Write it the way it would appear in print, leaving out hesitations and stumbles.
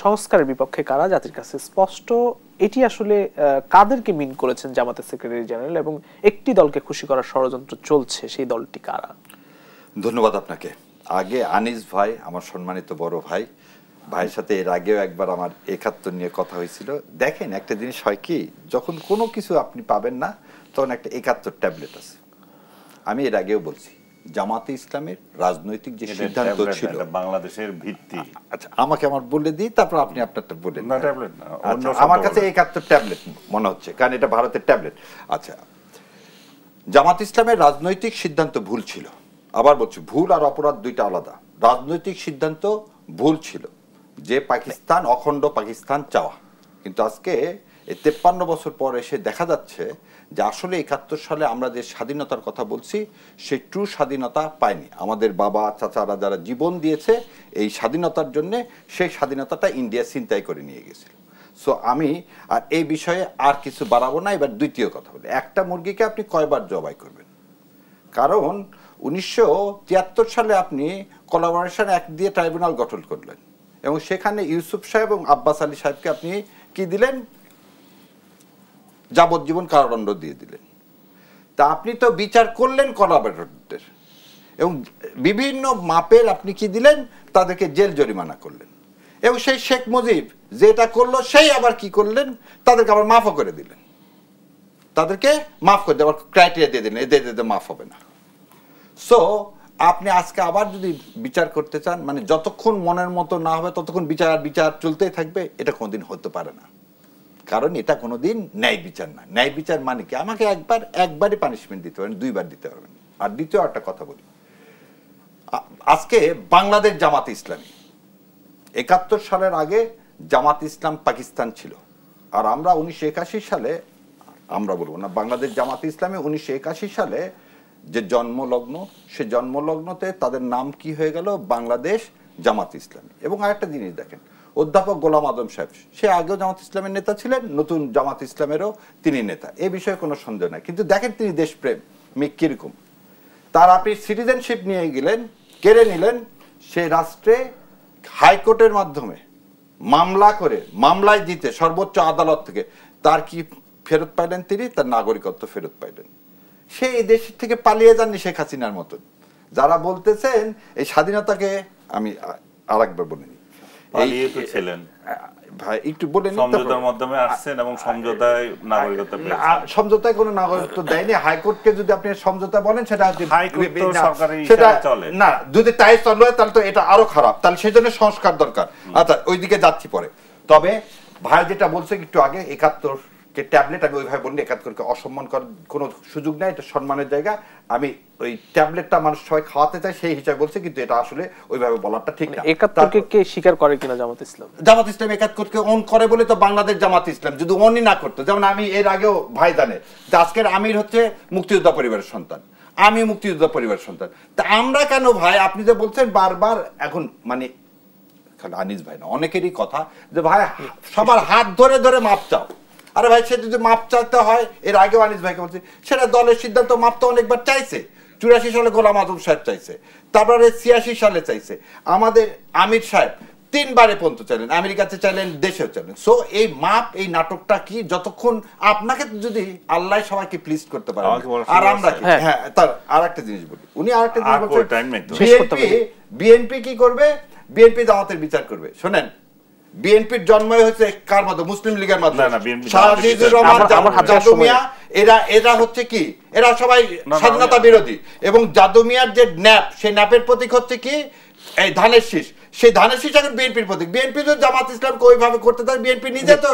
সংস্কারের বিপক্ষে কারা জাতির কাছে স্পষ্ট। এটি আসলে কাদেরকে মিন করেছেন জামাতের সেক্রেটারি জেনারেল এবং একটি দলকে খুশি করার ষড়যন্ত্র চলছে, সেই দলটি কারা? ধন্যবাদ আপনাকে। আগে আনিস ভাই, আমার সম্মানিত বড় ভাই, ভাইয়ের সাথে এর আগেও একবার আমার ৭১ নিয়ে কথা হয়েছিল। দেখেন, একটা জিনিস হয় কি, যখন কোনো কিছু আপনি পাবেন না তখন একটা ৭১ ট্যাবলেট আছে। আমি এর আগেও বলছি, জামাতে ইসলামের রাজনৈতিক যে সিদ্ধান্ত ছিল বাংলাদেশের ভিত্তি। আচ্ছা, আমাকে আমার বলে দিই, তারপর আপনি আপনারটা বলেন। না, ট্যাবলেট না, আমার কাছে ৭১ ট্যাবলেট মনে হচ্ছে, কারণ এটা ভারতের ট্যাবলেট। আচ্ছা, জামাত ইসলামের রাজনৈতিক সিদ্ধান্ত ভুল ছিল। আবার বলছি, ভুল আর অপরাধ দুইটা আলাদা। রাজনৈতিক সিদ্ধান্ত ভুল ছিল যে পাকিস্তান, অখণ্ড পাকিস্তান চাওয়া, কিন্তু আজকে এই ৫৩ বছর পর এসে দেখা যাচ্ছে যে আসলে ৭১ সালে আমরা যে স্বাধীনতার কথা বলছি সেই ট্রু স্বাধীনতা পায়নি। আমাদের বাবা চাচারা যারা জীবন দিয়েছে এই স্বাধীনতার জন্যে, সেই স্বাধীনতাটা ইন্ডিয়া ছিনতাই করে নিয়ে গেছিল। সো আমি আর এই বিষয়ে আর কিছু বাড়াবো না। এবার দ্বিতীয় কথা বলি, একটা মুরগিকে আপনি কয়বার জবাই করবেন? কারণ ১৯৭৩ সালে আপনি কোলাবোরেশন অ্যাক্ট দিয়ে ট্রাইব্যুনাল গঠন করলেন এবং সেখানে ইউসুফ সাহেব এবং আব্বাস আলী সাহেবকে আপনি কি দিলেন? যাবজ্জীবন কারাদণ্ড দিয়ে দিলেন। তা আপনি তো বিচার করলেন কোলাবোরেটরদের এবং বিভিন্ন মাপের আপনি কি দিলেন? তাদেরকে জেল জরিমানা করলেন। এবং সেই শেখ মুজিব যেটা করলো সেই আবার কি করলেন? তাদেরকে আবার মাফও করে দিলেন। তাদেরকে মাফ করে দেওয়ার ক্রাইটেরিয়া দিয়ে দিলেন, এদের মাফ হবে না। সো আপনি আজকে আবার যদি বিচার করতে চান, মানে যতক্ষণ মনের মতো না হবে ততক্ষণ বিচার চলতেই থাকবে। এটা কোনোদিন হতে পারে না, কারণ এটা কোনোদিন ন্যায় বিচার না। ন্যায় বিচার মানে কি? আমাকে একবারই পানিশমেন্ট দিতে পারেন, দুইবার দিতে পারবেন। আর দ্বিতীয় একটা কথা বলি, আজকে বাংলাদেশ জামাত ইসলামী ৭১ সালের আগে জামাত ইসলাম পাকিস্তান ছিল। আর আমরা ১৯৮১ সালে, আমরা বলবো না, বাংলাদেশ জামাত ইসলামী ১৯৮১ সালে যে জন্মলগ্ন, সে জন্মলগ্নতে তাদের নাম কি হয়ে গেল? বাংলাদেশ জামাত ইসলামী। এবং আরেকটা জিনিস দেখেন, অধ্যাপক গোলাম আজম সাহেব, সে আগেও জামাত ইসলামের নেতা ছিলেন, নতুন জামাত ইসলামেরও তিনি নেতা, এ বিষয়ে কোনো সন্দেহ নাই। কিন্তু দেখেন তিনি দেশপ্রেম কিরকম। তার আপনি সিটিজেনশিপ নিয়ে গেলেন, কেড়ে নিলেন, সে রাষ্ট্রে হাইকোর্টের মাধ্যমে মামলা করে, মামলায় জিতে সর্বোচ্চ আদালত থেকে তার কি ফেরত পাইলেন? তিনি তার নাগরিকত্ব ফেরত পাইলেন। সে এই দেশ থেকে পালিয়ে যাননি শেখ হাসিনার মতন। যারা বলতেছেন এই স্বাধীনতাকে, আমি আরেকবার বলে নিই, ভাই একটু বলে নিই, সমঝোতার মাধ্যমে আসছেন এবং সমঝোতায় নাগরিকত্ব পেয়েছেন। সমঝোতায় কোনো নাগরিকত্ব দেয়নি। হাইকোর্টকে যদি আপনি সমঝোতা বলেন, সেটা সেটা চলে না। যদি তাই চলে তাহলে তো এটা আরো খারাপ, তাহলে সেই জন্য সংস্কার দরকার। আচ্ছা, ওইদিকে যাচ্ছি পরে। তবে ভাই যেটা বলছে একটু আগে, ৭১ যে ট্যাবলেট, আমি ওইভাবে বলি ৭১-কে অসম্মান করার কোনো সুযোগ নেই, এটা সম্মানের জায়গা। আমি ওই ট্যাবলেটটা মানুষ সবাই খাওয়াতে চাই সেই হিসাবে বলছি, কিন্তু এটা আসলে ওইভাবে বলাটা ঠিক না। ৭১-কে কে স্বীকার করে কিনা জামাত ইসলাম? জামাত ইসলাম ৭১-কে অন করে বলে তো বাংলাদেশ জামাত ইসলাম। যদি অনই না করতো, যেমন আমি এর আগেও ভাই জানে যে আজকের আমির হচ্ছে মুক্তিযোদ্ধা পরিবারের সন্তান, আমি মুক্তিযোদ্ধা পরিবারের সন্তান। তা আমরা কেন ভাই, আপনি যে বলছেন বারবার, এখন মানে আনিস ভাই না, অনেকেরই কথা যে ভাই সবার হাত ধরে ধরে মাপ চাও। আরে ভাই, সে যদি মাপ চাইতে হয়, এর আগেও আনিস ভাইকে বলছি, সেটা দলের সিদ্ধান্ত। মাপ তো অনেকবার চাইছে। ৮৪ সালে গোলাম আজম সাহেব চাইছে, তারপরে ৮৬ সালে চাইছে, আমাদের আমির সাহেব ৩ বারে পর্যন্ত চাইলেন, আমেরিকাতে চাইলেন, দেশেও চাইলেন। সো এই মাপ, এই নাটকটা কি, যতক্ষণ আপনাকে যদি আল্লাহ সবাইকে প্লিজ করতে পারে, আর আমরা কি? হ্যাঁ, তার আর একটা জিনিস বলি, উনি আর একটা জিনিস বলছেন, বিএনপি কি করবে? বিএনপি জামাতের বিচার করবে। শোনেন, বিএনপির জন্ম হয়েছে কার মাধ্যমে? মুসলিম লীগের মাধ্যমে। এরা হচ্ছে কি, এরা সবাই স্বাধীনতা বিরোধী। এবং জাদু মিয়ার যে ন্যাপ, সেই ন্যাপের প্রতীক হচ্ছে কি? এই ধানের শীষ। সেই ধানের শীষ এখন বিএনপির প্রতীক। বিএনপি যদি জামাত ইসলামকে ওইভাবে করতে থাকে, বিএনপি নিজে তো